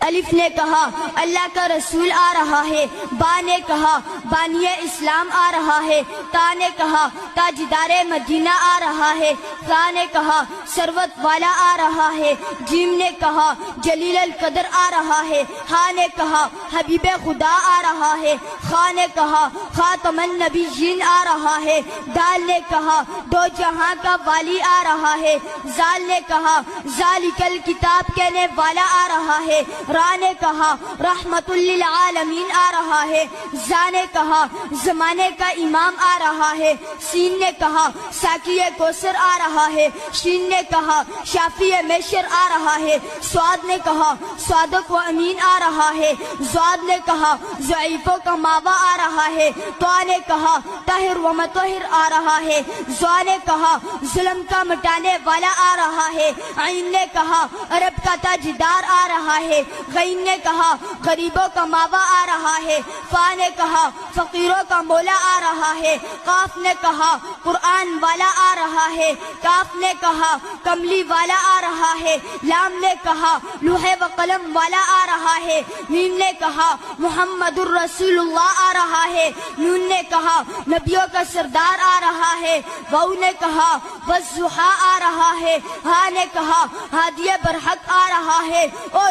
الف نے کہا اللہ کا رسول آ رہا ہے، با نے کہا بانی اسلام آ رہا ہے، تا نے کہا تاجدار مدینہ آ رہا ہے، ثا نے کہا ثروت والا آ رہا ہے، جیم نے کہا جلیل القدر آ رہا ہے، ہا نے کہا حبیب خدا آ رہا ہے، خا نے کہا خاتم النبیین آ رہا ہے، دال نے کہا دو جہاں کا والی آ رہا ہے، زال نے کہا ذالک الکتاب کہنے والا آ رہا ہے، را نے کہا رحمت للعالمین آ رہا ہے، زا نے کہا زمانے کا امام آ رہا ہے، سین نے کہا ساقی کوثر آ رہا ہے، شین نے کہا شافی میشر آ رہا ہے، سواد نے کہا صادق و امین آ رہا ہے، زواد نے کہا ضعیفوں کا ماوا آ رہا ہے، طا نے کہا طاہر و مطہر آ رہا ہے، زوا نے کہا ظلم کا مٹانے والا آ رہا ہے، عین نے کہا عرب کا تاجدار آ رہا ہے، غین نے کہا غریبوں کا ماوا آ رہا ہے، فا نے کہا فقیروں کا مولا آ رہا ہے، قاف نے کہا قرآن والا آ رہا ہے، کاف نے کہا کملی والا آ رہا ہے، لام نے کہا لوح و قلم والا آ رہا ہے، میم نے کہا محمد الرسول اللہ آ رہا ہے، نون نے کہا نبیوں کا سردار آ رہا ہے، واو نے کہا والضحیٰ آ رہا ہے، ہا نے کہا ہادی برحق آ رہا ہے،